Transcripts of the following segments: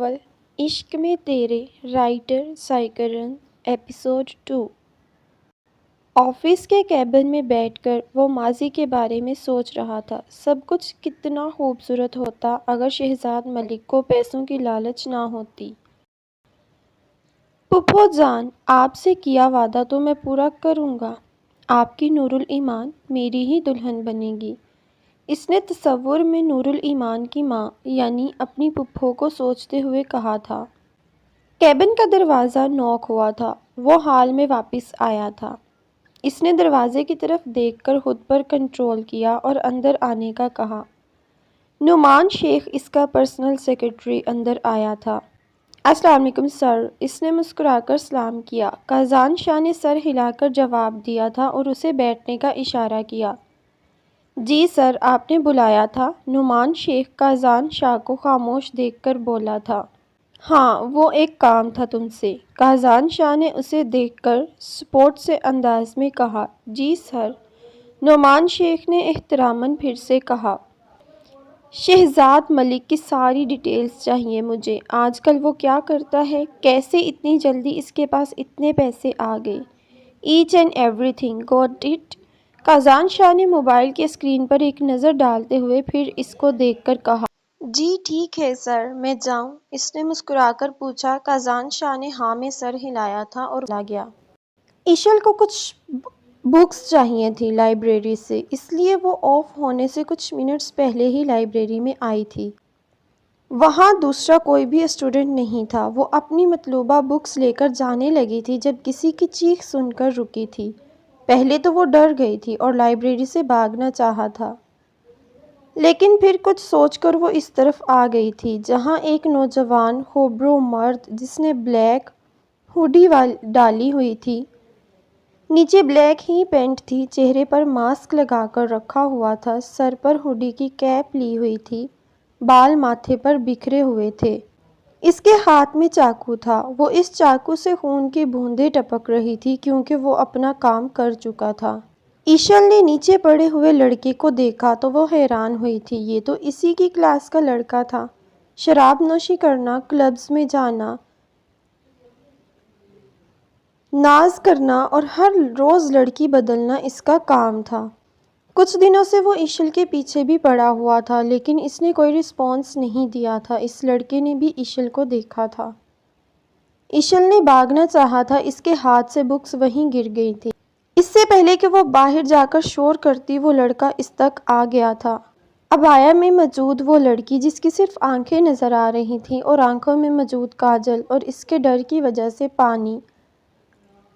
Novel عشق میں تیرے رائٹر سائکرن ایپیسوڈ 2۔ آفس کے کیبن میں بیٹھ کر وہ ماضی کے بارے میں سوچ رہا تھا۔ سب کچھ کتنا خوبصورت ہوتا اگر شہزاد ملک کو پیسوں کی لالچ نہ ہوتی۔ پھوپھو جان، آپ سے کیا وعدہ تو میں پورا کروں گا۔ آپ کی نور الایمان میری ہی دلہن بنے گی۔ اس نے تصور میں نور الایمان کی ماں یعنی اپنی پھوپھو کو سوچتے ہوئے کہا تھا۔ کیبن کا دروازہ نوک ہوا تھا۔ وہ ہال میں واپس آیا تھا۔ اس نے دروازے کی طرف دیکھ کر خود پر کنٹرول کیا اور اندر آنے کا کہا۔ نعمان شیخ، اس کا پرسنل سیکرٹری، اندر آیا تھا۔ السلام علیکم سر، اس نے مسکرا کر سلام کیا۔ قازان شاہ نے سر ہلا کر جواب دیا تھا اور اسے بیٹھنے کا اشارہ کیا۔ جی سر، آپ نے بلایا تھا؟ نعمان شیخ قازان شاہ کو خاموش دیکھ کر بولا تھا۔ ہاں، وہ ایک کام تھا تم سے۔ قازان شاہ نے اسے دیکھ کر سپورٹ سے انداز میں کہا۔ جی سر، نعمان شیخ نے احتراماً پھر سے کہا۔ شہزاد ملک کی ساری ڈیٹیلز چاہیے مجھے۔ آج کل وہ کیا کرتا ہے؟ کیسے اتنی جلدی اس کے پاس اتنے پیسے آ گئے؟ Each and everything, got it? Qazan Shah نے موبائل کی اسکرین پر ایک نظر ڈالتے ہوئے پھر اس کو دیکھ کر کہا۔ جی ٹھیک ہے سر، میں جاؤں؟ اس نے مسکرا کر پوچھا۔ قازان شاہ نے ہاں میں سر ہلایا تھا اور چلا گیا۔ ایشل کو کچھ بکس چاہیے تھی لائبریری سے، اس لیے وہ آف ہونے سے کچھ منٹس پہلے ہی لائبریری میں آئی تھی۔ وہاں دوسرا کوئی بھی اسٹوڈنٹ نہیں تھا۔ وہ اپنی مطلوبہ بکس لے کر جانے لگی تھی جب کسی کی چیخ سن کر رکی تھی۔ پہلے تو وہ ڈر گئی تھی اور لائبریری سے بھاگنا چاہا تھا، لیکن پھر کچھ سوچ کر وہ اس طرف آ گئی تھی جہاں ایک نوجوان خوبرو مرد جس نے بلیک ہوڈی ڈالی ہوئی تھی، نیچے بلیک ہی پینٹ تھی، چہرے پر ماسک لگا کر رکھا ہوا تھا، سر پر ہوڈی کی کیپ لی ہوئی تھی، بال ماتھے پر بکھرے ہوئے تھے۔ اس کے ہاتھ میں چاقو تھا۔ وہ اس چاقو سے خون کی بوندیں ٹپک رہی تھی کیونکہ وہ اپنا کام کر چکا تھا۔ ایشل نے نیچے پڑے ہوئے لڑکے کو دیکھا تو وہ حیران ہوئی تھی۔ یہ تو اسی کی کلاس کا لڑکا تھا۔ شراب نوشی کرنا، کلبز میں جانا، ناز کرنا اور ہر روز لڑکی بدلنا اس کا کام تھا۔ کچھ دنوں سے وہ ایشل کے پیچھے بھی پڑا ہوا تھا لیکن اس نے کوئی رسپانس نہیں دیا تھا۔ اس لڑکے نے بھی ایشل کو دیکھا تھا۔ ایشل نے بھاگنا چاہا تھا، اس کے ہاتھ سے بکس وہیں گر گئی تھی۔ اس سے پہلے کہ وہ باہر جا کر شور کرتی وہ لڑکا اس تک آ گیا تھا۔ عبایا میں موجود وہ لڑکی جس کی صرف آنکھیں نظر آ رہی تھیں اور آنکھوں میں موجود کاجل اور اس کے ڈر کی وجہ سے پانی،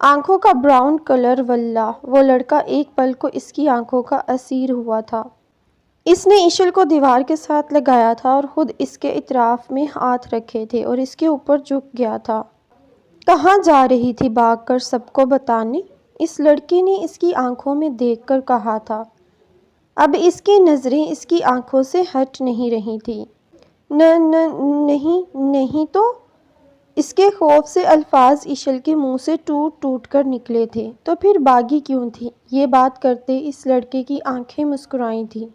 آنکھوں کا براؤن کلر، واللہ وہ لڑکا ایک پل کو اس کی آنکھوں کا اسیر ہوا تھا۔ اس نے ایشل کو دیوار کے ساتھ لگایا تھا اور خود اس کے اطراف میں ہاتھ رکھے تھے اور اس کے اوپر جھک گیا تھا۔ کہاں جا رہی تھی بھاگ کر سب کو بتانے؟ اس لڑکے نے اس کی آنکھوں میں دیکھ کر کہا تھا۔ اب اس کی نظریں اس کی آنکھوں سے ہٹ نہیں رہی تھیں۔ نہیں تو؟ اس کے خوف سے الفاظ ایشل کے منہ سے ٹوٹ ٹوٹ کر نکلے تھے۔ تو پھر بھاگی کیوں تھی؟ یہ بات کرتے اس لڑکے کی آنکھیں مسکرائی تھیں۔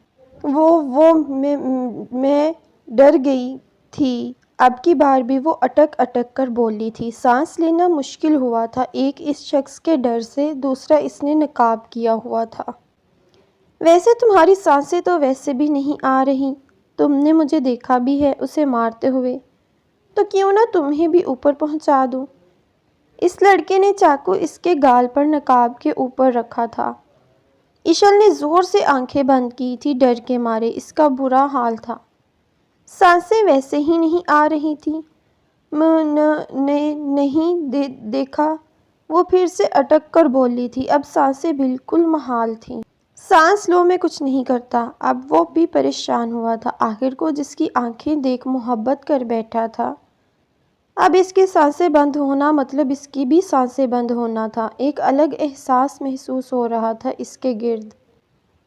میں ڈر گئی تھی۔ اب کی بار بھی وہ اٹک اٹک کر بولی تھی۔ سانس لینا مشکل ہوا تھا، ایک اس شخص کے ڈر سے، دوسرا اس نے نقاب کیا ہوا تھا۔ ویسے تمہاری سانسیں تو ویسے بھی نہیں آ رہی، تم نے مجھے دیکھا بھی ہے اسے مارتے ہوئے، تو کیوں نہ تمہیں بھی اوپر پہنچا دوں؟ اس لڑکے نے چاقو اس کے گال پر نقاب کے اوپر رکھا تھا۔ ایشل نے زور سے آنکھیں بند کی تھی، ڈر کے مارے اس کا برا حال تھا۔ سانسیں ویسے ہی نہیں آ رہی تھیں۔ نہیں دیکھا، وہ پھر سے اٹک کر بولی تھی۔ اب سانسیں بالکل محال تھیں۔ سانس لو، میں کچھ نہیں کرتا۔ اب وہ بھی پریشان ہوا تھا۔ آخر کو جس کی آنکھیں دیکھ محبت کر بیٹھا تھا، اب اس کی سانسیں بند ہونا مطلب اس کی بھی سانسیں بند ہونا تھا۔ ایک الگ احساس محسوس ہو رہا تھا اس کے گرد۔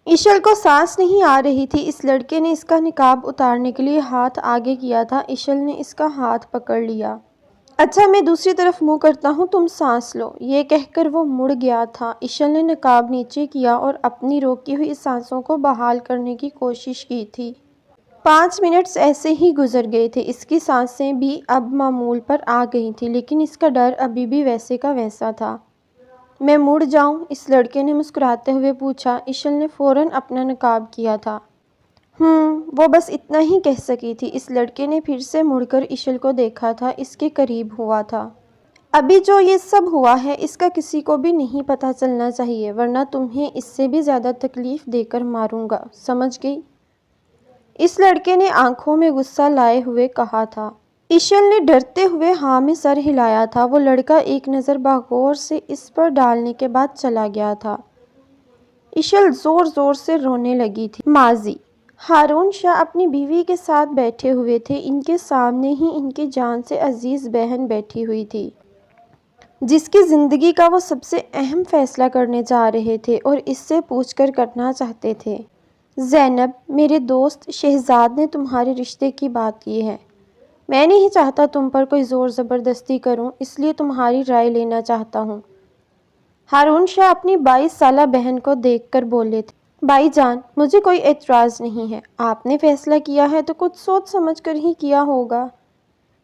ایشل کو سانس نہیں آ رہی تھی۔ اس لڑکے نے اس کا نقاب اتارنے کے لیے ہاتھ آگے کیا تھا۔ ایشل نے اس کا ہاتھ پکڑ لیا۔ اچھا، میں دوسری طرف منہ کرتا ہوں، تم سانس لو، یہ کہہ کر وہ مڑ گیا تھا۔ ایشل نے نقاب نیچے کیا اور اپنی روکی ہوئی سانسوں کو بحال کرنے کی کوشش کی تھی۔ 5 منٹس ایسے ہی گزر گئے تھے۔ اس کی سانسیں بھی اب معمول پر آ گئی تھیں، لیکن اس کا ڈر ابھی بھی ویسے کا ویسا تھا۔ میں مڑ جاؤں؟ اس لڑکے نے مسکراتے ہوئے پوچھا۔ ایشل نے فوراً اپنا نقاب کیا تھا۔ وہ بس اتنا ہی کہہ سکی تھی۔ اس لڑکے نے پھر سے مڑ کر ایشل کو دیکھا تھا، اس کے قریب ہوا تھا۔ ابھی جو یہ سب ہوا ہے اس کا کسی کو بھی نہیں پتہ چلنا چاہیے، ورنہ تمہیں اس سے بھی زیادہ تکلیف دے کر ماروں گا، سمجھ گئی؟ اس لڑکے نے آنکھوں میں غصہ لائے ہوئے کہا تھا۔ ایشل نے ڈرتے ہوئے ہاں میں سر ہلایا تھا۔ وہ لڑکا ایک نظر بغور سے اس پر ڈالنے کے بعد چلا گیا تھا۔ ایشل زور زور سے رونے لگی تھی۔ ماضی: ہارون شاہ اپنی بیوی کے ساتھ بیٹھے ہوئے تھے۔ ان کے سامنے ہی ان کی جان سے عزیز بہن بیٹھی ہوئی تھی، جس کی زندگی کا وہ سب سے اہم فیصلہ کرنے جا رہے تھے اور اس سے پوچھ کر کرنا چاہتے تھے۔ زینب، میرے دوست شہزاد نے تمہارے رشتے کی بات کی ہے۔ میں نہیں چاہتا تم پر کوئی زور زبردستی کروں، اس لیے تمہاری رائے لینا چاہتا ہوں۔ ہارون شاہ اپنی 22 سالہ بہن کو دیکھ کر بولے تھے۔ بھائی جان، مجھے کوئی اعتراض نہیں ہے۔ آپ نے فیصلہ کیا ہے تو کچھ سوچ سمجھ کر ہی کیا ہوگا،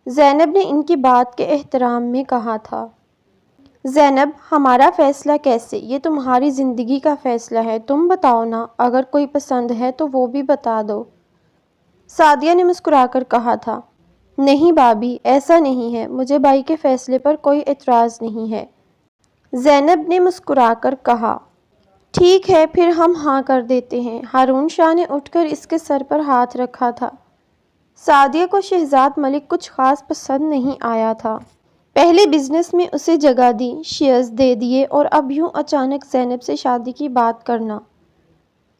زینب نے ان کی بات کے احترام میں کہا تھا۔ زینب، ہمارا فیصلہ کیسے؟ یہ تمہاری زندگی کا فیصلہ ہے، تم بتاؤ نا، اگر کوئی پسند ہے تو وہ بھی بتا دو، سعدیہ نے مسکرا کر کہا تھا۔ نہیں بھابھی، ایسا نہیں ہے، مجھے بھائی کے فیصلے پر کوئی اعتراض نہیں ہے، زینب نے مسکرا کر کہا۔ ٹھیک ہے، پھر ہم ہاں کر دیتے ہیں۔ ہارون شاہ نے اٹھ کر اس کے سر پر ہاتھ رکھا تھا۔ سعدیہ کو شہزاد ملک کچھ خاص پسند نہیں آیا تھا۔ پہلے بزنس میں اسے جگہ دی، شیئرز دے دیے، اور اب یوں اچانک زینب سے شادی کی بات کرنا۔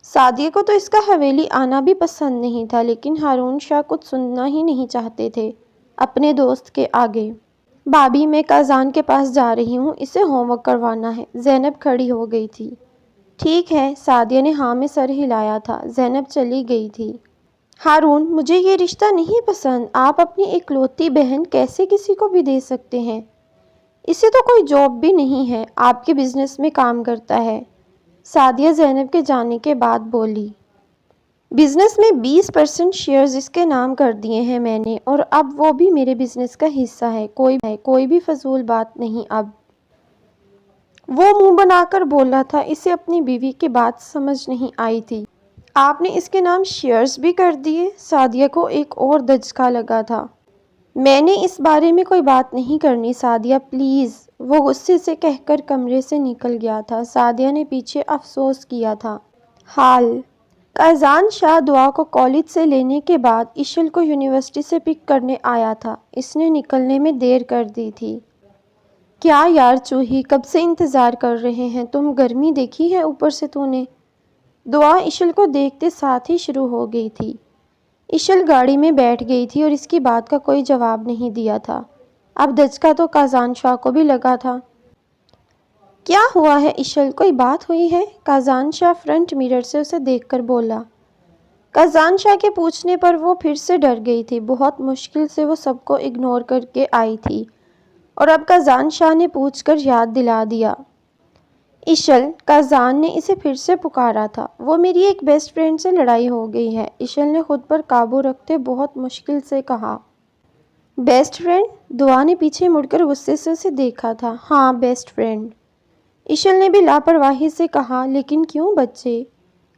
سعدیہ کو تو اس کا حویلی آنا بھی پسند نہیں تھا، لیکن ہارون شاہ کچھ سننا ہی نہیں چاہتے تھے اپنے دوست کے آگے۔ بھابھی، میں کازان کے پاس جا رہی ہوں، اسے ہوم ورک کروانا ہے۔ زینب کھڑی ہو گئی تھی۔ ٹھیک ہے، سعدیہ نے ہاں میں سر ہلایا تھا۔ زینب چلی گئی تھی۔ ہارون، مجھے یہ رشتہ نہیں پسند۔ آپ اپنی اکلوتی بہن کیسے کسی کو بھی دے سکتے ہیں؟ اسے تو کوئی جاب بھی نہیں ہے، آپ کے بزنس میں کام کرتا ہے، سعدیہ زینب کے جانے کے بعد بولی۔ بزنس میں 20% شیئرز اس کے نام کر دیے ہیں میں نے، اور اب وہ بھی میرے بزنس کا حصہ ہے، کوئی بھی فضول بات نہیں اب۔ وہ منہ بنا کر بولا تھا، اسے اپنی بیوی کی بات سمجھ نہیں آئی تھی۔ آپ نے اس کے نام شیئرز بھی کر دیے؟ سعدیہ کو ایک اور دھچکا لگا تھا۔ میں نے اس بارے میں کوئی بات نہیں کرنی سعدیہ، پلیز، وہ غصے سے کہہ کر کمرے سے نکل گیا تھا۔ سعدیہ نے پیچھے افسوس کیا تھا۔ حال: کازان شاہ دعا کو کالج سے لینے کے بعد ایشل کو یونیورسٹی سے پک کرنے آیا تھا۔ اس نے نکلنے میں دیر کر دی تھی۔ کیا یار چوہی، کب سے انتظار کر رہے ہیں، تم گرمی دیکھی ہے اوپر سے تو نے؟ دعا ایشل کو دیکھتے ساتھ ہی شروع ہو گئی تھی۔ ایشل گاڑی میں بیٹھ گئی تھی اور اس کی بات کا کوئی جواب نہیں دیا تھا۔ اب دھچکا تو کازان شاہ کو بھی لگا تھا۔ کیا ہوا ہے ایشل، کوئی بات ہوئی ہے؟ کازان شاہ فرنٹ میرر سے اسے دیکھ کر بولا۔ کازان شاہ کے پوچھنے پر وہ پھر سے ڈر گئی تھی۔ بہت مشکل سے وہ سب کو اگنور کر کے آئی تھی، اور اب کازان شاہ نے پوچھ کر یاد دلا دیا۔ ایشل، کازان نے اسے پھر سے پکارا تھا۔ وہ میری ایک بیسٹ فرینڈ سے لڑائی ہو گئی ہے، ایشل نے خود پر قابو رکھتے بہت مشکل سے کہا۔ Best friend? دعا نے پیچھے مڑ کر غصے سے اسے دیکھا تھا۔ ہاں، بیسٹ فرینڈ، ایشل نے بھی لاپرواہی سے کہا۔ لیکن کیوں بچے؟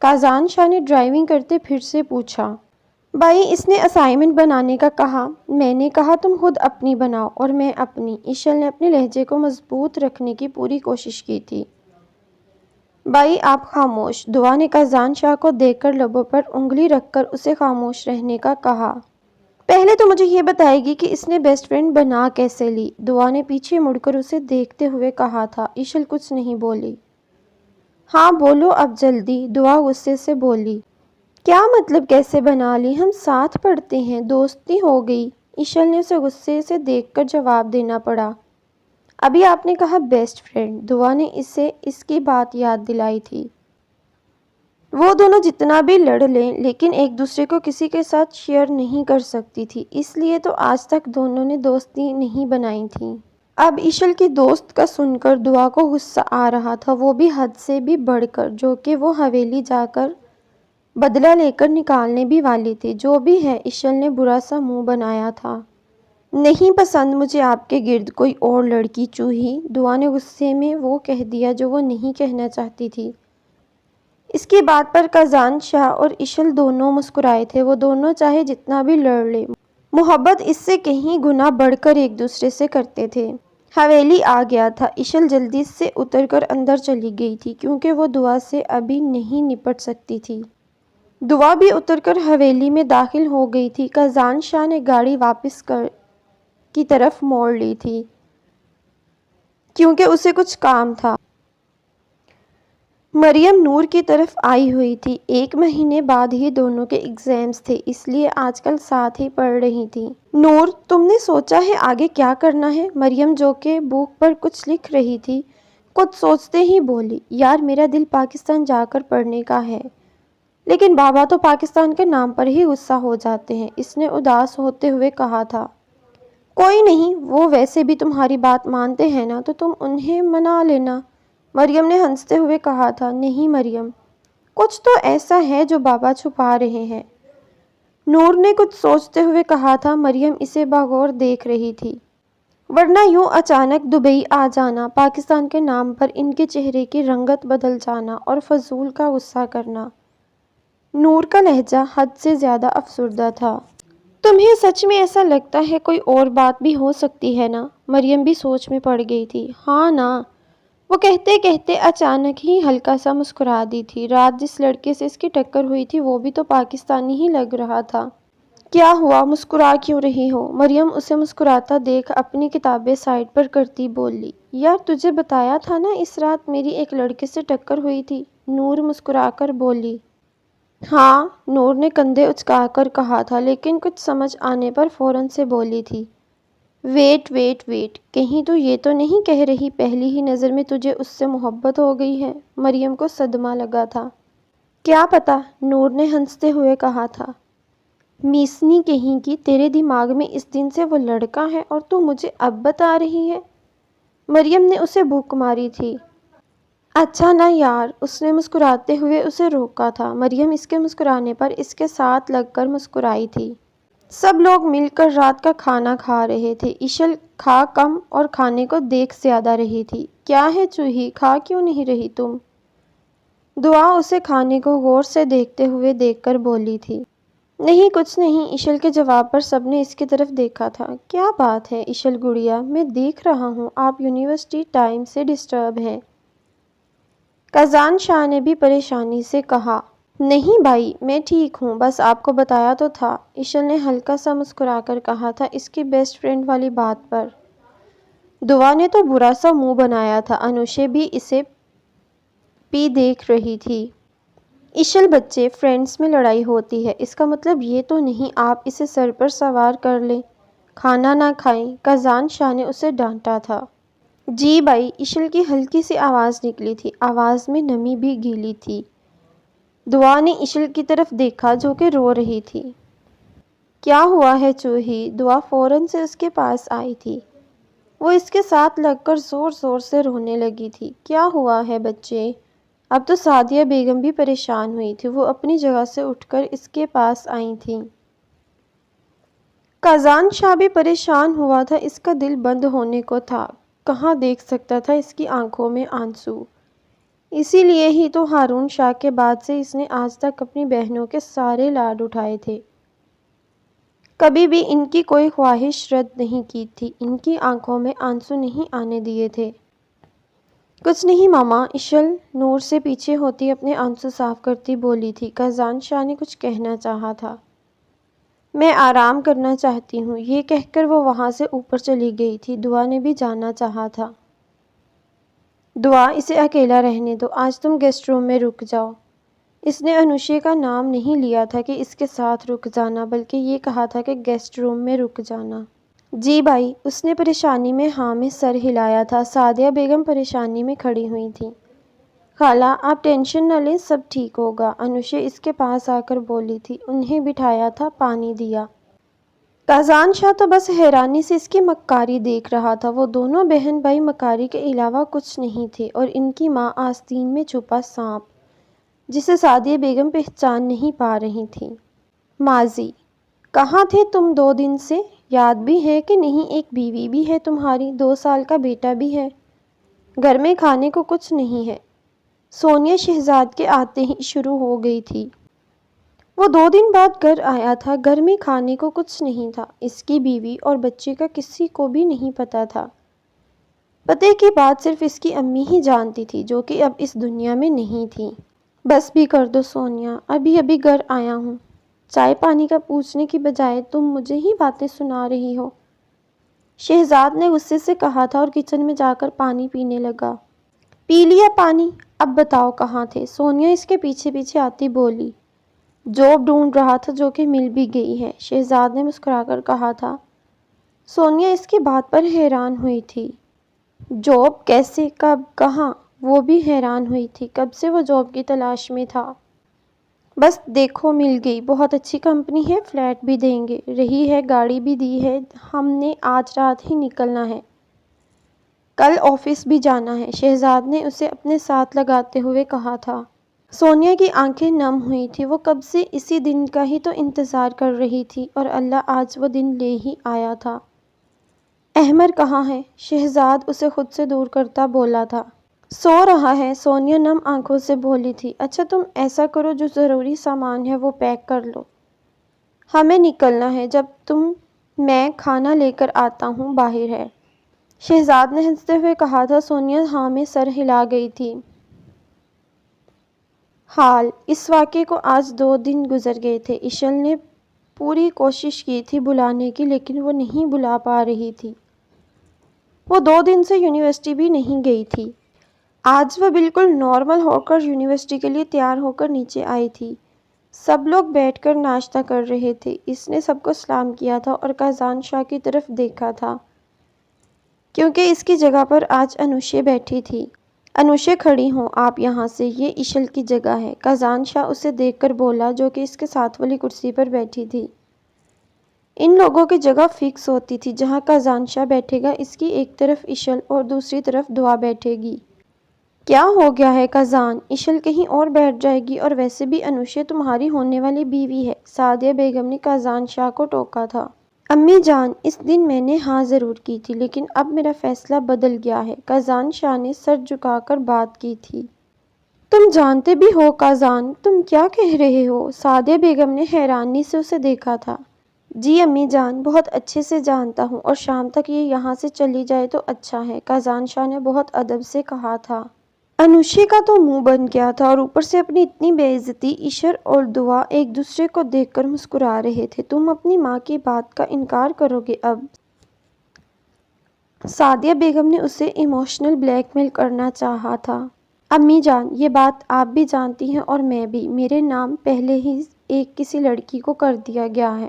کازان شاہ نے ڈرائیونگ کرتے پھر سے پوچھا۔ بھائی، اس نے اسائنمنٹ بنانے کا کہا، میں نے کہا تم خود اپنی بناؤ اور میں اپنی۔ ایشل نے اپنے لہجے کو مضبوط رکھنے کی پوری کوشش کی تھی۔ بھائی آپ خاموش، دعا نے کازان شاہ کو دیکھ کر لبوں پر انگلی رکھ کر اسے خاموش رہنے کا کہا۔ پہلے تو مجھے یہ بتائے گی کہ اس نے بیسٹ فرینڈ بنا کیسے لی؟ دعا نے پیچھے مڑ کر اسے دیکھتے ہوئے کہا تھا۔ ایشل کچھ نہیں بولی۔ ہاں بولو اب جلدی، دعا غصے سے بولی۔ کیا مطلب کیسے بنا لی؟ ہم ساتھ پڑھتے ہیں، دوستی ہو گئی، ایشل نے اسے غصے سے دیکھ کر جواب دینا پڑا۔ ابھی آپ نے کہا بیسٹ فرینڈ، دعا نے اسے اس کی بات یاد دلائی تھی۔ وہ دونوں جتنا بھی لڑ لیں لیکن ایک دوسرے کو کسی کے ساتھ شیئر نہیں کر سکتی تھی، اس لیے تو آج تک دونوں نے دوستی نہیں بنائی تھی۔ اب ایشل کی دوست کا سن کر دعا کو غصہ آ رہا تھا، وہ بھی حد سے بھی بڑھ کر، جو کہ وہ حویلی جا کر بدلہ لے کر نکالنے بھی والی تھی۔ جو بھی ہے، اشل نے برا سا منہ بنایا تھا۔ نہیں پسند مجھے آپ کے گرد کوئی اور لڑکی چوہی، دعا نے غصے میں وہ کہہ دیا جو وہ نہیں کہنا چاہتی تھی۔ اس کی بات پر کازان شاہ اور اشل دونوں مسکرائے تھے۔ وہ دونوں چاہے جتنا بھی لڑ لیں، محبت اس سے کہیں گنا بڑھ کر ایک دوسرے سے کرتے تھے۔ حویلی آ گیا تھا۔ اشل جلدی سے اتر کر اندر چلی گئی تھی کیونکہ وہ دعا سے ابھی نہیں نپٹ سکتی تھی۔ دعا بھی اتر کر حویلی میں داخل ہو گئی تھی۔ کازان شاہ نے گاڑی واپس کی طرف موڑ لی تھی کیونکہ اسے کچھ کام تھا۔ مریم نور کی طرف آئی ہوئی تھی۔ 1 مہینے بعد ہی دونوں کے ایگزامز تھے، اس لیے آج کل ساتھ ہی پڑھ رہی تھی۔ نور، تم نے سوچا ہے آگے کیا کرنا ہے؟ مریم جو کہ بک پر کچھ لکھ رہی تھی، کچھ سوچتے ہی بولی۔ یار، میرا دل پاکستان جا کر پڑھنے کا ہے، لیکن بابا تو پاکستان کے نام پر ہی غصہ ہو جاتے ہیں، اس نے اداس ہوتے ہوئے کہا تھا۔ کوئی نہیں، وہ ویسے بھی تمہاری بات مانتے ہیں نا، تو تم انہیں منا لینا، مریم نے ہنستے ہوئے کہا تھا۔ نہیں مریم، کچھ تو ایسا ہے جو بابا چھپا رہے ہیں، نور نے کچھ سوچتے ہوئے کہا تھا۔ مریم اسے بغور دیکھ رہی تھی۔ ورنہ یوں اچانک دبئی آ جانا، پاکستان کے نام پر ان کے چہرے کی رنگت بدل جانا اور فضول کا غصہ کرنا۔ نور کا لہجہ حد سے زیادہ افسردہ تھا۔ تمہیں سچ میں ایسا لگتا ہے کوئی اور بات بھی ہو سکتی ہے نا؟ مریم بھی سوچ میں پڑ گئی تھی۔ ہاں نا، وہ کہتے کہتے اچانک ہی ہلکا سا مسکرا دی تھی۔ رات جس لڑکے سے اس کی ٹکر ہوئی تھی وہ بھی تو پاکستانی ہی لگ رہا تھا۔ کیا ہوا، مسکرا کیوں رہی ہو؟ مریم اسے مسکراتا دیکھ اپنی کتابیں سائڈ پر کرتی بولی۔ یار، تجھے بتایا تھا نا اس رات میری ایک لڑکے سے ٹکر ہوئی تھی، نور مسکرا کر بولی۔ ہاں، نور نے کندھے اچکا کر کہا تھا، لیکن کچھ سمجھ آنے پر فوراً سے بولی تھی۔ ویٹ ویٹ ویٹ، کہیں تو یہ تو نہیں کہہ رہی پہلی ہی نظر میں تجھے اس سے محبت ہو گئی ہے؟ مریم کو صدمہ لگا تھا۔ کیا پتا، نور نے ہنستے ہوئے کہا تھا۔ میسنی کہیں کی، تیرے دماغ میں اس دن سے وہ لڑکا ہے اور تو مجھے اب بتا رہی ہے؟ مریم نے اسے بوک ماری تھی۔ اچھا نا یار، اس نے مسکراتے ہوئے اسے روکا تھا۔ مریم اس کے مسکرانے پر اس کے ساتھ لگ کر مسکرائی تھی۔ سب لوگ مل کر رات کا کھانا کھا رہے تھے۔ اشل کھا کم اور کھانے کو دیکھ زیادہ رہی تھی۔ کیا ہے چوہی، کھا کیوں نہیں رہی تم؟ دعا اسے کھانے کو غور سے دیکھتے ہوئے دیکھ کر بولی تھی۔ نہیں، کچھ نہیں، اشل کے جواب پر سب نے اس کی طرف دیکھا تھا۔ کیا بات ہے اشل گڑیا، میں دیکھ رہا ہوں آپ یونیورسٹی ٹائم سے ڈسٹرب ہیں، کازان شاہ نے بھی پریشانی سے کہا۔ نہیں بھائی، میں ٹھیک ہوں، بس آپ کو بتایا تو تھا، اشل نے ہلکا سا مسکرا کر کہا تھا اس کی بیسٹ فرینڈ والی بات پر۔ دعا نے تو برا سا منہ بنایا تھا۔ انوشے بھی اسے پی دیکھ رہی تھی۔ اشل بچے، فرینڈز میں لڑائی ہوتی ہے، اس کا مطلب یہ تو نہیں آپ اسے سر پر سوار کر لیں، کھانا نہ کھائیں، کازان شاہ نے اسے ڈانٹا تھا۔ جی بھائی، اشل کی ہلکی سی آواز نکلی تھی، آواز میں نمی بھی گیلی تھی۔ دعا نے اشل کی طرف دیکھا جو کہ رو رہی تھی۔ کیا ہوا ہے چوہی؟ دعا فوراً سے اس کے پاس آئی تھی۔ وہ اس کے ساتھ لگ کر زور زور سے رونے لگی تھی۔ کیا ہوا ہے بچے؟ اب تو سعدیہ بیگم بھی پریشان ہوئی تھی۔ وہ اپنی جگہ سے اٹھ کر اس کے پاس آئی تھیں۔ کازان شاہ بھی پریشان ہوا تھا، اس کا دل بند ہونے کو تھا، کہاں دیکھ سکتا تھا اس کی آنکھوں میں آنسو۔ اسی لیے ہی تو ہارون شاہ کے بعد سے اس نے آج تک اپنی بہنوں کے سارے لاڈ اٹھائے تھے، کبھی بھی ان کی کوئی خواہش رد نہیں کی تھی، ان کی آنکھوں میں آنسو نہیں آنے دیے تھے۔ کچھ نہیں ماما، اشل نور سے پیچھے ہوتی اپنے آنسو صاف کرتی بولی تھی۔ کازان شاہ نے کچھ کہنا چاہا تھا۔ میں آرام کرنا چاہتی ہوں، یہ کہہ کر وہ وہاں سے اوپر چلی گئی تھی۔ دعا نے بھی جانا چاہا تھا۔ دعا، اسے اکیلا رہنے دو، آج تم گیسٹ روم میں رک جاؤ۔ اس نے انوشے کا نام نہیں لیا تھا کہ اس کے ساتھ رک جانا، بلکہ یہ کہا تھا کہ گیسٹ روم میں رک جانا۔ جی بھائی، اس نے پریشانی میں ہاں میں سر ہلایا تھا۔ سعدیہ بیگم پریشانی میں کھڑی ہوئی تھیں۔ خالہ، آپ ٹینشن نہ لیں، سب ٹھیک ہوگا، انوشے اس کے پاس آ کر بولی تھی۔ انہیں بٹھایا تھا، پانی دیا۔ کازان شاہ تو بس حیرانی سے اس کی مکاری دیکھ رہا تھا۔ وہ دونوں بہن بھائی مکاری کے علاوہ کچھ نہیں تھے، اور ان کی ماں آستین میں چھپا سانپ۔ جسے سعدیہ بیگم پہچان نہیں پا رہی تھی۔ ماضی: کہاں تھے تم 2 دن سے؟ یاد بھی ہے کہ نہیں ایک بیوی بھی ہے تمہاری، 2 سال کا بیٹا بھی ہے۔ گھر میں کھانے کو کچھ نہیں ہے۔ سونیا شہزاد کے آتے ہی شروع ہو گئی تھی۔ وہ 2 دن بعد گھر آیا تھا، گھر میں کھانے کو کچھ نہیں تھا۔ اس کی بیوی اور بچے کا کسی کو بھی نہیں پتہ تھا۔ پتے کی بات صرف اس کی امی ہی جانتی تھی، جو کہ اب اس دنیا میں نہیں تھی۔ بس بھی کر دو سونیا، ابھی گھر آیا ہوں۔ چائے پانی کا پوچھنے کی بجائے تم مجھے ہی باتیں سنا رہی ہو، شہزاد نے غصے سے کہا تھا اور کچن میں جا کر پانی پینے لگا۔ پی لیا پانی؟ اب بتاؤ کہاں تھے؟ سونیا اس کے پیچھے پیچھے آتی بولی۔ جاب ڈھونڈ رہا تھا، جو کہ مل بھی گئی ہے، شہزاد نے مسکرا کر کہا تھا۔ سونیا اس کی بات پر حیران ہوئی تھی۔ جاب؟ کیسے؟ کب؟ کہاں؟ وہ بھی حیران ہوئی تھی۔ کب سے وہ جاب کی تلاش میں تھا۔ بس دیکھو مل گئی، بہت اچھی کمپنی ہے، فلیٹ بھی دیں گے، رہی ہے گاڑی بھی دی ہے، ہم نے آج رات ہی نکلنا ہے، کل آفس بھی جانا ہے، شہزاد نے اسے اپنے ساتھ لگاتے ہوئے کہا تھا۔ سونیا کی آنکھیں نم ہوئی تھی، وہ کب سے اسی دن کا ہی تو انتظار کر رہی تھی، اور اللہ آج وہ دن لے ہی آیا تھا۔ احمر کہاں ہے؟ شہزاد اسے خود سے دور کرتا بولا تھا۔ سو رہا ہے، سونیا نم آنکھوں سے بولی تھی۔ اچھا تم ایسا کرو، جو ضروری سامان ہے وہ پیک کر لو، ہمیں نکلنا ہے، جب میں کھانا لے کر آتا ہوں، باہر ہے، شہزاد نے ہنستے ہوئے کہا تھا۔ سونیا ہاں میں سر ہلا گئی تھی۔ اس واقعے کو آج 2 دن گزر گئے تھے۔ اشل نے پوری کوشش کی تھی بلانے کی، لیکن وہ نہیں بلا پا رہی تھی۔ وہ 2 دن سے یونیورسٹی بھی نہیں گئی تھی۔ آج وہ بالکل نارمل ہو کر یونیورسٹی کے لیے تیار ہو کر نیچے آئی تھی۔ سب لوگ بیٹھ کر ناشتہ کر رہے تھے۔ اس نے سب کو سلام کیا تھا اور کازان شاہ کی طرف دیکھا تھا، کیونکہ اس کی جگہ پر آج انوشے بیٹھی تھی۔ انوشے کھڑی ہوں آپ یہاں سے، یہ اشل کی جگہ ہے، کازان شاہ اسے دیکھ کر بولا، جو کہ اس کے ساتھ والی کرسی پر بیٹھی تھی۔ ان لوگوں کی جگہ فکس ہوتی تھی، جہاں کازان شاہ بیٹھے گا اس کی ایک طرف اشل اور دوسری طرف دعا بیٹھے گی۔ کیا ہو گیا ہے کازان؟ اشل کہیں اور بیٹھ جائے گی، اور ویسے بھی انوشے تمہاری ہونے والی بیوی ہے، سعدیہ بیگم نے کازان شاہ کو ٹوکا تھا۔ امی جان، اس دن میں نے ہاں ضرور کی تھی، لیکن اب میرا فیصلہ بدل گیا ہے، کازان شاہ نے سر جھکا کر بات کی تھی۔ تم جانتے بھی ہو کازان، تم کیا کہہ رہے ہو؟ سعدیہ بیگم نے حیرانی سے اسے دیکھا تھا۔ جی امی جان، بہت اچھے سے جانتا ہوں، اور شام تک یہ یہاں سے چلی جائے تو اچھا ہے، کازان شاہ نے بہت ادب سے کہا تھا۔ انوشے کا تو منہ بن گیا تھا، اور اوپر سے اپنی اتنی بے عزتی۔ اشر اور دعا ایک دوسرے کو دیکھ کر مسکرا رہے تھے۔ تم اپنی ماں کی بات کا انکار کرو گے اب؟ سعدیہ بیگم نے اسے ایموشنل بلیک میل کرنا چاہا تھا۔ امی جان، یہ بات آپ بھی جانتی ہیں اور میں بھی، میرے نام پہلے ہی کسی لڑکی کو کر دیا گیا ہے،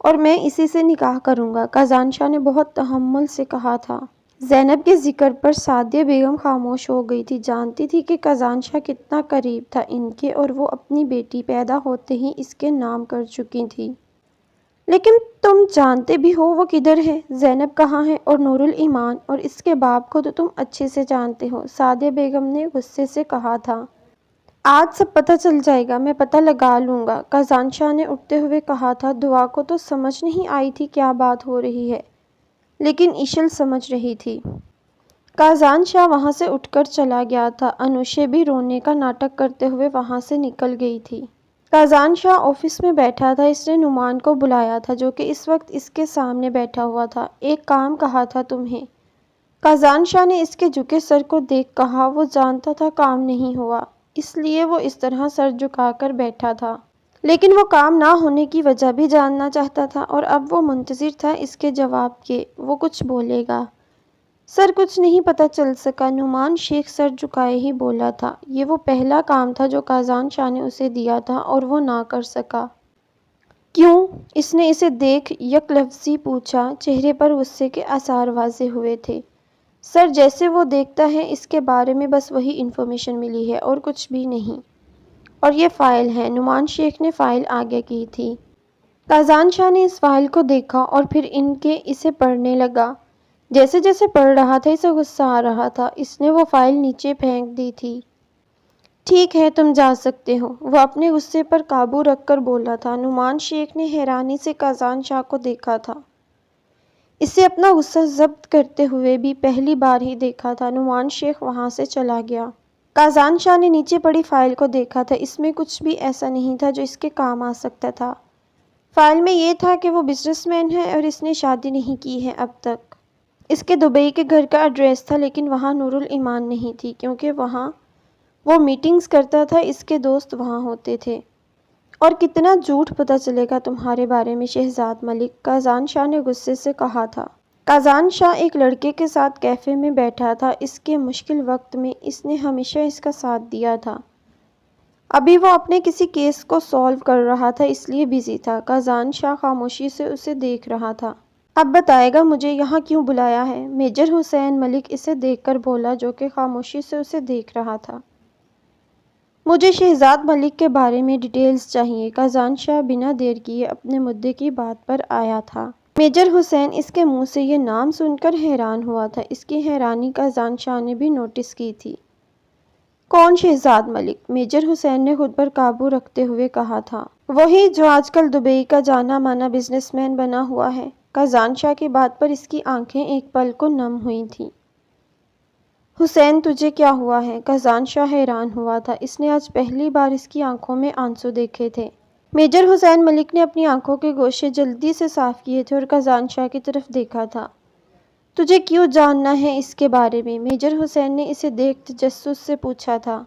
اور میں اسی سے نکاح کروں گا، کازان شاہ نے بہت تحمل سے کہا تھا۔ زینب کے ذکر پر سعدیہ بیگم خاموش ہو گئی تھی۔ جانتی تھی کہ کازان شاہ کتنا قریب تھا ان کے، اور وہ اپنی بیٹی پیدا ہوتے ہی اس کے نام کر چکی تھی۔ لیکن تم جانتے بھی ہو وہ کدھر ہے، زینب کہاں ہے، اور نور الایمان اور اس کے باپ کو تو تم اچھے سے جانتے ہو، سعدیہ بیگم نے غصے سے کہا تھا۔ آج سب پتہ چل جائے گا، میں پتہ لگا لوں گا، کازان شاہ نے اٹھتے ہوئے کہا تھا۔ دعا کو تو سمجھ نہیں آئی تھی کیا بات ہو رہی ہے، لیکن اشل سمجھ رہی تھی۔ کازان شاہ وہاں سے اٹھ کر چلا گیا تھا۔ انوشے بھی رونے کا ناٹک کرتے ہوئے وہاں سے نکل گئی تھی۔ کازان شاہ آفس میں بیٹھا تھا۔ اس نے نعمان کو بلایا تھا، جو کہ اس وقت اس کے سامنے بیٹھا ہوا تھا۔ ایک کام کہا تھا تمہیں، کازان شاہ نے اس کے جھکے سر کو دیکھ کہا۔ وہ جانتا تھا کام نہیں ہوا، اس لیے وہ اس طرح سر جھکا کر بیٹھا تھا، لیکن وہ کام نہ ہونے کی وجہ بھی جاننا چاہتا تھا، اور اب وہ منتظر تھا اس کے جواب کے، وہ کچھ بولے گا۔ سر کچھ نہیں پتہ چل سکا، نعمان شیخ سر جھکائے ہی بولا تھا۔ یہ وہ پہلا کام تھا جو کازان شاہ نے اسے دیا تھا، اور وہ نہ کر سکا۔ کیوں؟ اس نے اسے دیکھ یک لفظی پوچھا۔ چہرے پر غصے کے آثار واضح ہوئے تھے۔ سر، جیسے وہ دیکھتا ہے اس کے بارے میں بس وہی انفارمیشن ملی ہے، اور کچھ بھی نہیں، اور یہ فائل ہے۔ نعمان شیخ نے فائل آگے کی تھی۔ کازان شاہ نے اس فائل کو دیکھا اور پھر اسے پڑھنے لگا۔ جیسے جیسے پڑھ رہا تھا اسے غصہ آ رہا تھا۔ اس نے وہ فائل نیچے پھینک دی تھی۔ ٹھیک ہے، تم جا سکتے ہو، وہ اپنے غصے پر قابو رکھ کر بولا تھا۔ نعمان شیخ نے حیرانی سے قازان شاہ کو دیکھا تھا۔ اسے اپنا غصہ ضبط کرتے ہوئے بھی پہلی بار ہی دیکھا تھا۔ نعمان شیخ وہاں سے چلا گیا۔ قازان شاہ نے نیچے پڑی فائل کو دیکھا تھا۔ اس میں کچھ بھی ایسا نہیں تھا جو اس کے کام آ سکتا تھا۔ فائل میں یہ تھا کہ وہ بزنس مین ہے اور اس نے شادی نہیں کی ہے اب تک۔ اس کے دبئی کے گھر کا ایڈریس تھا، لیکن وہاں نورالایمان نہیں تھی، کیونکہ وہاں وہ میٹنگز کرتا تھا، اس کے دوست وہاں ہوتے تھے۔ اور کتنا جھوٹ پتہ چلے گا تمہارے بارے میں شہزاد ملک، قازان شاہ نے غصے سے کہا تھا۔ قازان شاہ ایک لڑکے کے ساتھ کیفے میں بیٹھا تھا۔ اس کے مشکل وقت میں اس نے ہمیشہ اس کا ساتھ دیا تھا۔ ابھی وہ اپنے کسی کیس کو سالو کر رہا تھا، اس لیے بزی تھا۔ قازان شاہ خاموشی سے اسے دیکھ رہا تھا۔ اب بتائے گا مجھے یہاں کیوں بلایا ہے؟ میجر حسین ملک اسے دیکھ کر بولا، جو کہ خاموشی سے اسے دیکھ رہا تھا۔ مجھے شہزاد ملک کے بارے میں ڈیٹیلز چاہیے۔ قازان شاہ بنا دیر کیے اپنے مدعے کی بات پر آیا تھا۔ میجر حسین اس کے منہ سے یہ نام سن کر حیران ہوا تھا۔ اس کی حیرانی قازان شاہ نے بھی نوٹس کی تھی۔ کون شہزاد ملک؟ میجر حسین نے خود پر قابو رکھتے ہوئے کہا تھا۔ وہی جو آج کل دبئی کا جانا مانا بزنس مین بنا ہوا ہے۔ قازان شاہ کی بات پر اس کی آنکھیں ایک پل کو نم ہوئی تھیں۔ حسین تجھے کیا ہوا ہے؟ قازان شاہ حیران ہوا تھا۔ اس نے آج پہلی بار اس کی آنکھوں میں آنسو دیکھے تھے۔ میجر حسین ملک نے اپنی آنکھوں کے گوشے جلدی سے صاف کیے تھے اور قازان شاہ کی طرف دیکھا تھا۔ تجھے کیوں جاننا ہے اس کے بارے میں؟ میجر حسین نے اسے دیکھ تجسس سے پوچھا تھا۔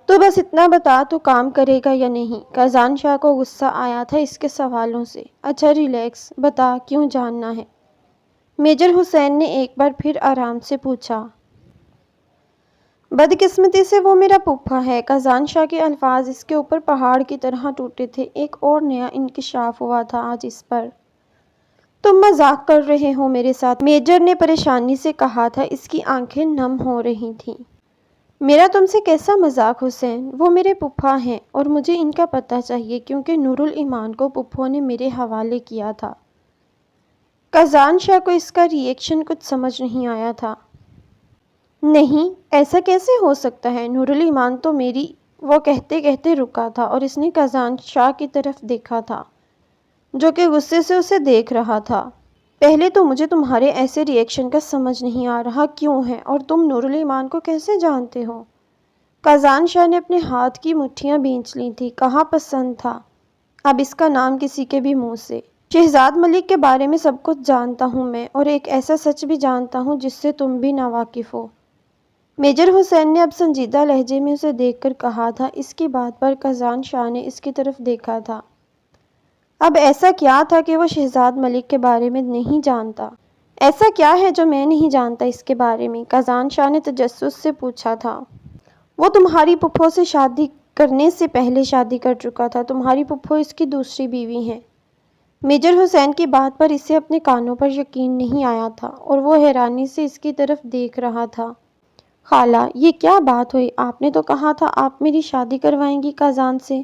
تو بس اتنا بتا، تو کام کرے گا یا نہیں؟ قازان شاہ کو غصہ آیا تھا اس کے سوالوں سے۔ اچھا ریلیکس، بتا کیوں جاننا ہے؟ میجر حسین نے ایک بار پھر آرام سے پوچھا۔ بدقسمتی سے وہ میرا پھپھا ہے۔ قازان شاہ کے الفاظ اس کے اوپر پہاڑ کی طرح ٹوٹے تھے۔ ایک اور نیا انکشاف ہوا تھا آج اس پر۔ تم مذاق کر رہے ہو میرے ساتھ، میجر نے پریشانی سے کہا تھا۔ اس کی آنکھیں نم ہو رہی تھیں۔ میرا تم سے کیسا مذاق حسین؟ وہ میرے پھپھا ہیں اور مجھے ان کا پتہ چاہیے، کیونکہ نورالایمان کو پھپھو نے میرے حوالے کیا تھا۔ قازان شاہ کو اس کا ری ایکشن کچھ سمجھ نہیں آیا تھا۔ نہیں، ایسا کیسے ہو سکتا ہے؟ نورالایمان تو میری… وہ کہتے کہتے رکا تھا اور اس نے قازان شاہ کی طرف دیکھا تھا، جو کہ غصے سے اسے دیکھ رہا تھا۔ پہلے تو مجھے تمہارے ایسے ری ایکشن کا سمجھ نہیں آ رہا کیوں ہے، اور تم نورالایمان کو کیسے جانتے ہو؟ قازان شاہ نے اپنے ہاتھ کی مٹھیاں بھینچ لی تھیں۔ کہاں پسند تھا اب اس کا نام کسی کے بھی منہ سے۔ شہزاد ملک کے بارے میں سب کچھ جانتا ہوں میں، اور ایک ایسا سچ بھی جانتا ہوں جس سے تم بھی ناواقف ہو۔ میجر حسین نے اب سنجیدہ لہجے میں اسے دیکھ کر کہا تھا۔ اس کی بات پر قازان شاہ نے اس کی طرف دیکھا تھا۔ اب ایسا کیا تھا کہ وہ شہزاد ملک کے بارے میں نہیں جانتا؟ ایسا کیا ہے جو میں نہیں جانتا اس کے بارے میں؟ قازان شاہ نے تجسس سے پوچھا تھا۔ وہ تمہاری پھپھو سے شادی کرنے سے پہلے شادی کر چکا تھا۔ تمہاری پھپھو اس کی دوسری بیوی ہیں۔ میجر حسین کی بات پر اسے اپنے کانوں پر یقین نہیں آیا تھا اور وہ حیرانی سے اس کی طرف دیکھ رہا تھا۔ خالہ، یہ کیا بات ہوئی؟ آپ نے تو کہا تھا آپ میری شادی کروائیں گی قازان سے،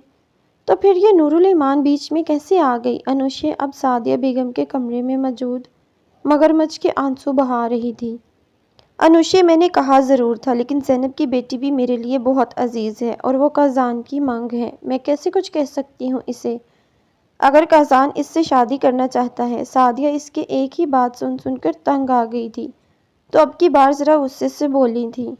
تو پھر یہ نورالایمان بیچ میں کیسے آ گئی؟ انوشے اب سعدیہ بیگم کے کمرے میں موجود مگرمچھ کے آنسو بہا رہی تھی۔ انوشے، میں نے کہا ضرور تھا، لیکن زینب کی بیٹی بھی میرے لیے بہت عزیز ہے اور وہ قازان کی مانگ ہے۔ میں کیسے کچھ کہہ سکتی ہوں اسے؟ اگر قازان اس سے شادی کرنا چاہتا ہے… سعدیہ اس کے ایک ہی بات سن سن کر تنگ آ گئی تھی، تو اب کی بار ذرا غصے سے بولی تھی۔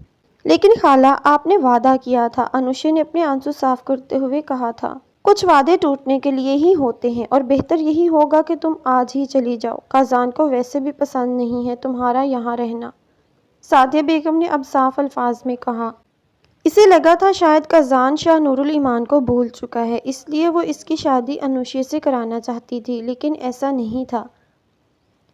لیکن خالہ، آپ نے وعدہ کیا تھا، انوشے نے اپنے آنسو صاف کرتے ہوئے کہا تھا۔ کچھ وعدے ٹوٹنے کے لیے ہی ہوتے ہیں، اور بہتر یہی ہوگا کہ تم آج ہی چلی جاؤ۔ قازان کو ویسے بھی پسند نہیں ہے تمہارا یہاں رہنا، سعدیہ بیگم نے اب صاف الفاظ میں کہا۔ اسے لگا تھا شاید قازان شاہ نورالایمان کو بھول چکا ہے، اس لیے وہ اس کی شادی انوشے سے کرانا چاہتی تھی، لیکن ایسا نہیں تھا۔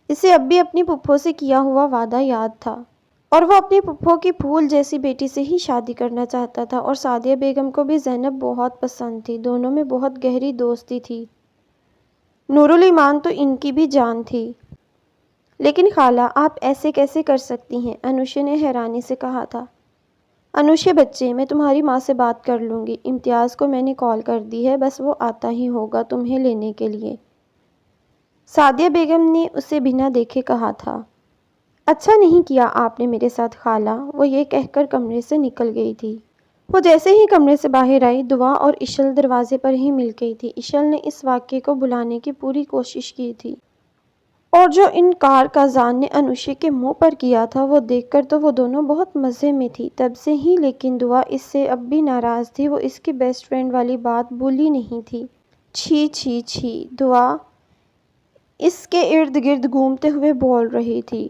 اسے اب بھی اپنی پھپھو سے کیا ہوا وعدہ یاد تھا، اور وہ اپنی پھپھو کی پھول جیسی بیٹی سے ہی شادی کرنا چاہتا تھا۔ اور سعدیہ بیگم کو بھی زینب بہت پسند تھی، دونوں میں بہت گہری دوستی تھی۔ نورالایمان تو ان کی بھی جان تھی۔ لیکن خالہ، آپ ایسے کیسے کر سکتی ہیں؟ انوشے نے حیرانی سے کہا تھا۔ انوشے بچے، میں تمہاری ماں سے بات کر لوں گی۔ امتیاز کو میں نے کال کر دی ہے، بس وہ آتا ہی ہوگا تمہیں لینے کے لیے، سعدیہ بیگم نے اسے بنا دیکھے کہا تھا۔ اچھا نہیں کیا آپ نے میرے ساتھ خالہ، وہ یہ کہہ کر کمرے سے نکل گئی تھی۔ وہ جیسے ہی کمرے سے باہر آئی، دعا اور اشل دروازے پر ہی مل گئی تھی۔ اشل نے اس واقعے کو بھلانے کی پوری کوشش کی تھی، اور جو انکار کازان نے انوشی کے منہ پر کیا تھا وہ دیکھ کر تو وہ دونوں بہت مزے میں تھی تب سے ہی، لیکن دعا اس سے اب بھی ناراض تھی۔ وہ اس کی بیسٹ فرینڈ والی بات بھولی نہیں تھی۔ چھی چھی چھی، دعا اس کے ارد گرد گھومتے ہوئے بول رہی تھی۔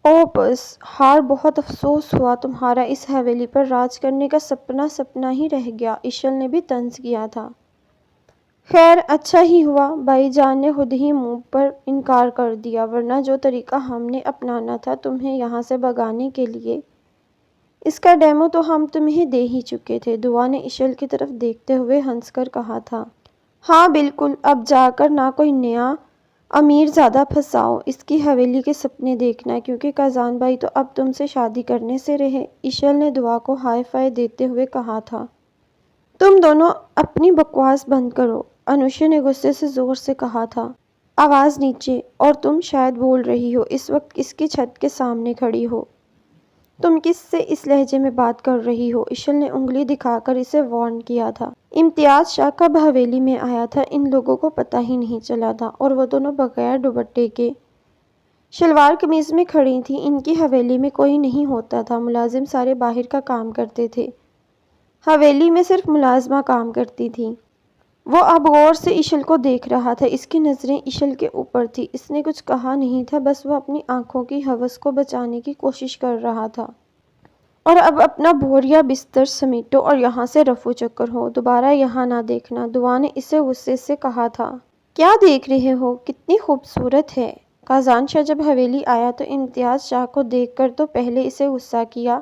او بس، ہار، بہت افسوس ہوا، تمہارا اس حویلی پر راج کرنے کا سپنا ہی رہ گیا، اشل نے بھی طنز کیا تھا۔ خیر، اچھا ہی ہوا بھائی جان نے خود ہی منہ پر انکار کر دیا، ورنہ جو طریقہ ہم نے اپنانا تھا تمہیں یہاں سے بھگانے کے لیے، اس کا ڈیمو تو ہم تمہیں دے ہی چکے تھے، دعا نے اشل کی طرف دیکھتے ہوئے ہنس کر کہا تھا۔ ہاں بالکل، اب جا کر نہ کوئی نیا امیر زادہ پھنساؤ، اس کی حویلی کے سپنے دیکھنا، کیونکہ کازان بھائی تو اب تم سے شادی کرنے سے رہے، اشل نے دعا کو ہائی فائی دیتے ہوئے کہا تھا۔ تم دونوں اپنی بکواس بند کرو، انوشی نے غصے سے زور سے کہا تھا۔ آواز نیچے، اور تم شاید بھول رہی ہو اس وقت اس کی چھت کے سامنے کھڑی ہو، تم کس سے اس لہجے میں بات کر رہی ہو، اشل نے انگلی دکھا کر اسے وارن کیا تھا۔ امتیاز شاہ کب حویلی میں آیا تھا ان لوگوں کو پتہ ہی نہیں چلا تھا، اور وہ دونوں بغیر دوپٹے کے شلوار قمیض میں کھڑی تھیں۔ ان کی حویلی میں کوئی نہیں ہوتا تھا، ملازم سارے باہر کا کام کرتے تھے، حویلی میں صرف ملازمہ کام کرتی تھی۔ وہ اب غور سے اشل کو دیکھ رہا تھا، اس کی نظریں اشل کے اوپر تھی، اس نے کچھ کہا نہیں تھا، بس وہ اپنی آنکھوں کی ہوس کو بچانے کی کوشش کر رہا تھا۔ اور اب اپنا بوریا بستر سمیٹو اور یہاں سے رفو چکر ہو، دوبارہ یہاں نہ دیکھنا، دعا نے اسے غصے سے کہا تھا۔ کیا دیکھ رہے ہو، کتنی خوبصورت ہے۔ کازان شاہ جب حویلی آیا تو امتیاز شاہ کو دیکھ کر تو پہلے اسے غصہ کیا،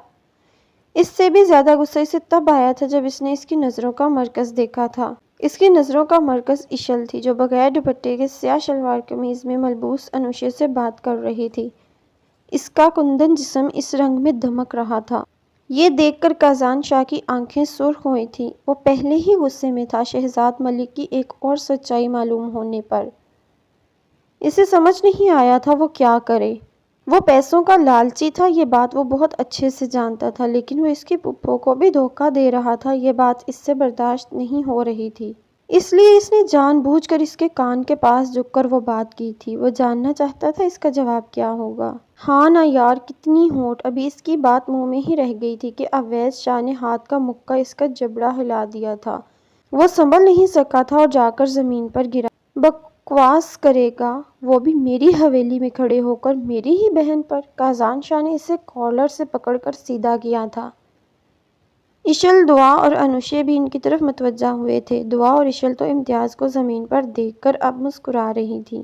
اس سے بھی زیادہ غصہ اسے تب آیا تھا جب اس نے اس کی نظروں کا مرکز دیکھا تھا۔ اس کی نظروں کا مرکز اشل تھی، جو بغیر دوپٹے کے سیاہ شلوار قمیض میں ملبوس انوشی سے بات کر رہی تھی۔ اس کا کندن جسم اس رنگ میں دمک رہا تھا۔ یہ دیکھ کر کازان شاہ کی آنکھیں سرخ ہوئی تھیں، وہ پہلے ہی غصے میں تھا شہزاد ملک کی ایک اور سچائی معلوم ہونے پر۔ اسے سمجھ نہیں آیا تھا وہ کیا کرے۔ وہ پیسوں کا لالچی تھا، یہ بات وہ بہت اچھے سے جانتا تھا، لیکن وہ اس کی پھپھو کو بھی دھوکہ دے رہا تھا، یہ بات اس سے برداشت نہیں ہو رہی تھی۔ اس لیے اس نے جان بوجھ کر اس کے کان کے پاس جھک کر وہ بات کی تھی۔ وہ جاننا چاہتا تھا اس کا جواب کیا ہوگا۔ ہاں نا یار، کتنی ہونٹ، ابھی اس کی بات منہ میں ہی رہ گئی تھی کہ اویس شاہ نے ہاتھ کا مکہ اس کا جبڑا ہلا دیا تھا۔ وہ سنبھل نہیں سکا تھا اور جا کر زمین پر گرا۔ بکواس کرے گا، وہ بھی میری حویلی میں کھڑے ہو کر میری ہی بہن پر۔ کازان شاہ نے اسے کالر سے پکڑ کر سیدھا کیا تھا۔ اشل، دعا اور انوشی بھی ان کی طرف متوجہ ہوئے تھے۔ دعا اور اشل تو امتیاز کو زمین پر دیکھ کر اب مسکرا رہی تھی۔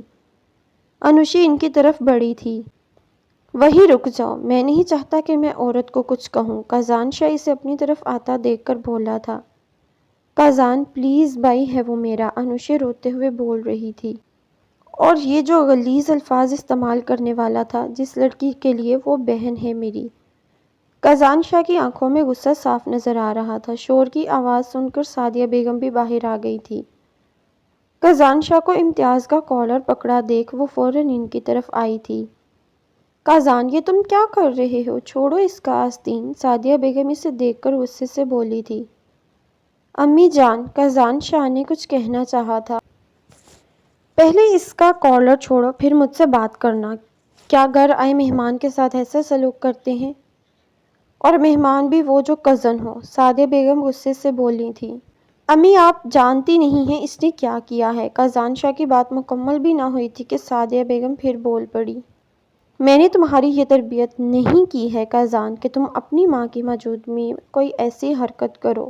انوشی ان کی طرف بڑھی تھی۔ وہی رک جاؤ، میں نہیں چاہتا کہ میں عورت کو کچھ کہوں، کازان شاہ اسے اپنی طرف آتا دیکھ کر بولا تھا۔ کازان پلیز، بھائی ہے وہ میرا، انوشی روتے ہوئے بول رہی تھی۔ اور یہ جو غلیظ الفاظ استعمال کرنے والا تھا، جس لڑکی کے لیے وہ بہن ہے میری۔ کازان شاہ کی آنکھوں میں غصہ صاف نظر آ رہا تھا۔ شور کی آواز سن کر سعدیہ بیگم بھی باہر آ گئی تھی۔ کازان شاہ کو امتیاز کا کالر پکڑا دیکھ وہ فوراً ان کی طرف آئی تھی۔ کازان، یہ تم کیا کر رہے ہو، چھوڑو اس کا آستین، سعدیہ بیگم اسے دیکھ کر غصے سے بولی تھی۔ امی جان، کازان شاہ نے کچھ کہنا چاہا تھا۔ پہلے اس کا کالر چھوڑو، پھر مجھ سے بات کرنا۔ کیا گھر آئے مہمان کے ساتھ ایسا سلوک کرتے ہیں؟ اور مہمان بھی وہ جو کزن ہو، سعدیہ بیگم غصے سے بولی تھی۔ امی، آپ جانتی نہیں ہیں اس نے کیا کیا ہے۔ کازان شاہ کی بات مکمل بھی نہ ہوئی تھی کہ سعدیہ بیگم پھر بول پڑی۔ میں نے تمہاری یہ تربیت نہیں کی ہے کازان کہ تم اپنی ماں کی موجودگی میں کوئی ایسی حرکت کرو۔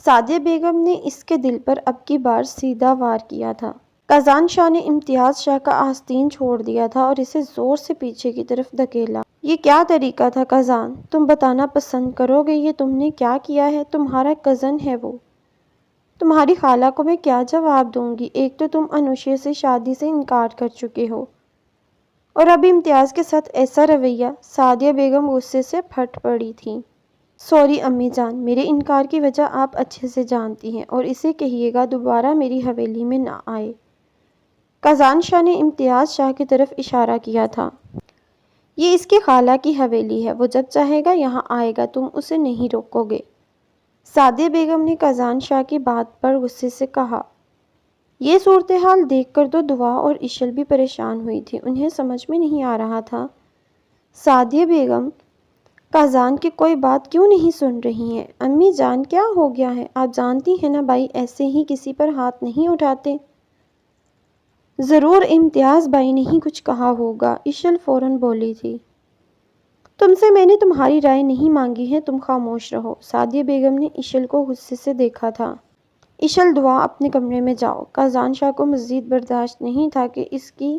سعدیہ بیگم نے اس کے دل پر اب کی بار سیدھا وار کیا تھا۔ کازان شاہ نے امتیاز شاہ کا آستین چھوڑ دیا تھا اور اسے زور سے پیچھے کی طرف دھکیلا۔ یہ کیا طریقہ تھا کازان؟ تم بتانا پسند کرو گے یہ تم نے کیا کیا ہے؟ تمہارا کزن ہے وہ۔ تمہاری خالہ کو میں کیا جواب دوں گی؟ ایک تو تم انوشی سے شادی سے انکار کر چکے ہو، اور اب امتیاز کے ساتھ ایسا رویہ۔ سعدیہ بیگم غصے سے پھٹ پڑی تھی۔ سوری امی جان، میرے انکار کی وجہ آپ اچھے سے جانتی ہیں، اور اسے کہیے گا دوبارہ میری حویلی میں نہ آئے۔ کازان شاہ نے امتیاز شاہ کی طرف اشارہ کیا تھا۔ یہ اس کی خالہ کی حویلی ہے، وہ جب چاہے گا یہاں آئے گا، تم اسے نہیں روکو گے۔ سعدیہ بیگم نے قازان شاہ کی بات پر غصے سے کہا۔ یہ صورتحال دیکھ کر تو دعا اور اشل بھی پریشان ہوئی تھی، انہیں سمجھ میں نہیں آ رہا تھا سعدیہ بیگم قازان کی کوئی بات کیوں نہیں سن رہی ہیں۔ امی جان کیا ہو گیا ہے؟ آپ جانتی ہیں نا بھائی ایسے ہی کسی پر ہاتھ نہیں اٹھاتے۔ ضرور امتیاز بھائی نے ہی کچھ کہا ہوگا، اشل فوراً بولی تھی۔ تم سے میں نے تمہاری رائے نہیں مانگی ہے، تم خاموش رہو۔ سعدیہ بیگم نے اشل کو غصے سے دیکھا تھا۔ اشل دعا اپنے کمرے میں جاؤ۔ قازان شاہ کو مزید برداشت نہیں تھا کہ اس کی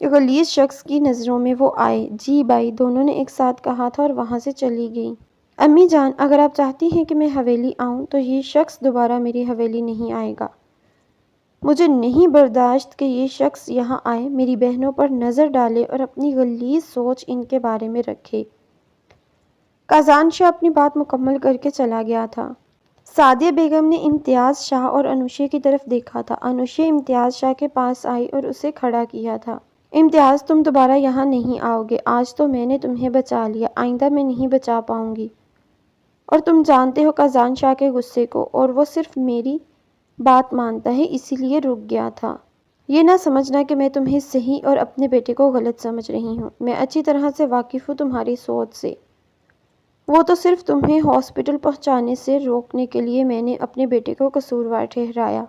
غلیظ شخص کی نظروں میں وہ آئے۔ جی بھائی، دونوں نے ایک ساتھ کہا تھا اور وہاں سے چلی گئیں۔ امی جان، اگر آپ چاہتی ہیں کہ میں حویلی آؤں تو یہ شخص دوبارہ میری حویلی نہیں آئے گا۔ مجھے نہیں برداشت کہ یہ شخص یہاں آئے، میری بہنوں پر نظر ڈالے اور اپنی غلیظ سوچ ان کے بارے میں رکھے۔ قازان شاہ اپنی بات مکمل کر کے چلا گیا تھا۔ سعدیہ بیگم نے امتیاز شاہ اور انوشے کی طرف دیکھا تھا۔ انوشے امتیاز شاہ کے پاس آئی اور اسے کھڑا کیا تھا۔ امتیاز، تم دوبارہ یہاں نہیں آؤ گے، آج تو میں نے تمہیں بچا لیا، آئندہ میں نہیں بچا پاؤں گی۔ اور تم جانتے ہو قازان شاہ کے غصے کو، اور وہ صرف میری بات مانتا ہے، اسی لیے رک گیا تھا۔ یہ نہ سمجھنا کہ میں تمہیں صحیح اور اپنے بیٹے کو غلط سمجھ رہی ہوں، میں اچھی طرح سے واقف ہوں تمہاری سوچ سے۔ وہ تو صرف تمہیں ہاسپٹل پہنچانے سے روکنے کے لیے میں نے اپنے بیٹے کو قصوروار ٹھہرایا۔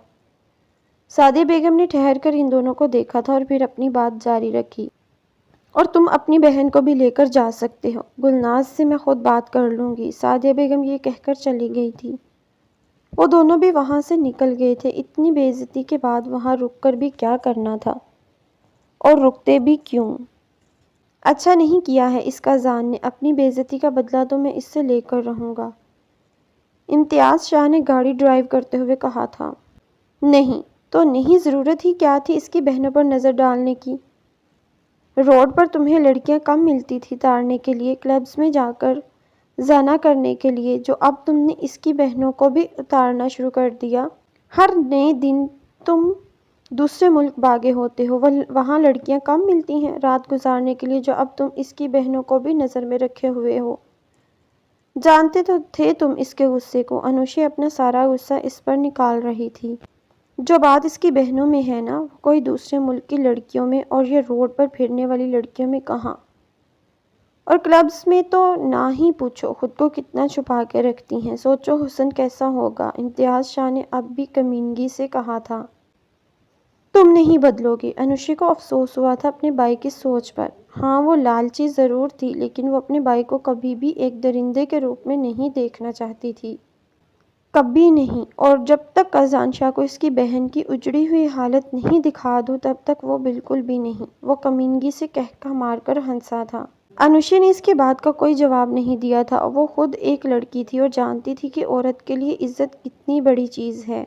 سعدیہ بیگم نے ٹھہر کر ان دونوں کو دیکھا تھا اور پھر اپنی بات جاری رکھی۔ اور تم اپنی بہن کو بھی لے کر جا سکتے ہو، گلناز سے میں خود بات کر لوں گی۔ سعدیہ بیگم یہ کہہ کر چلی گئی تھی۔ وہ دونوں بھی وہاں سے نکل گئے تھے۔ اتنی بے عزتی کے بعد وہاں رک کر بھی کیا کرنا تھا، اور رکتے بھی کیوں؟ اچھا نہیں کیا ہے اس قازان نے، اپنی بے عزتی کا بدلہ تو میں اس سے لے کر رہوں گا، امتیاز شاہ نے گاڑی ڈرائیو کرتے ہوئے کہا تھا۔ نہیں تو نہیں، ضرورت ہی کیا تھی اس کی بہنوں پر نظر ڈالنے کی؟ روڈ پر تمہیں لڑکیاں کم ملتی تھی تارنے کے لیے، کلبز میں جا کر زنا کرنے کے لیے، جو اب تم نے اس کی بہنوں کو بھی اتارنا شروع کر دیا۔ ہر نئے دن تم دوسرے ملک بھاگے ہوتے ہو، وہاں لڑکیاں کم ملتی ہیں رات گزارنے کے لیے، جو اب تم اس کی بہنوں کو بھی نظر میں رکھے ہوئے ہو۔ جانتے تو تھے تم اس کے غصے کو۔ انوشے اپنا سارا غصہ اس پر نکال رہی تھی۔ جو بات اس کی بہنوں میں ہے نا، وہ کوئی دوسرے ملک کی لڑکیوں میں اور یہ روڈ پر پھرنے والی لڑکیوں میں کہاں؟ اور کلبز میں تو نہ ہی پوچھو، خود کو کتنا چھپا کے رکھتی ہیں، سوچو حسن کیسا ہوگا۔ امتیاز شاہ نے اب بھی کمینگی سے کہا تھا۔ تم نہیں بدلو گی۔ انوشے کو افسوس ہوا تھا اپنے بھائی کی سوچ پر۔ ہاں وہ لالچی ضرور تھی، لیکن وہ اپنے بھائی کو کبھی بھی ایک درندے کے روپ میں نہیں دیکھنا چاہتی تھی، کبھی نہیں۔ اور جب تک قازان شاہ کو اس کی بہن کی اجڑی ہوئی حالت نہیں دکھا دوں تب تک وہ بالکل بھی نہیں۔ وہ کمینگی سے کہکہ مار کر ہنسا تھا۔ انوشے نے اس کی بات کا کوئی جواب نہیں دیا تھا۔ وہ خود ایک لڑکی تھی اور جانتی تھی کہ عورت کے لیے عزت کتنی بڑی چیز ہے۔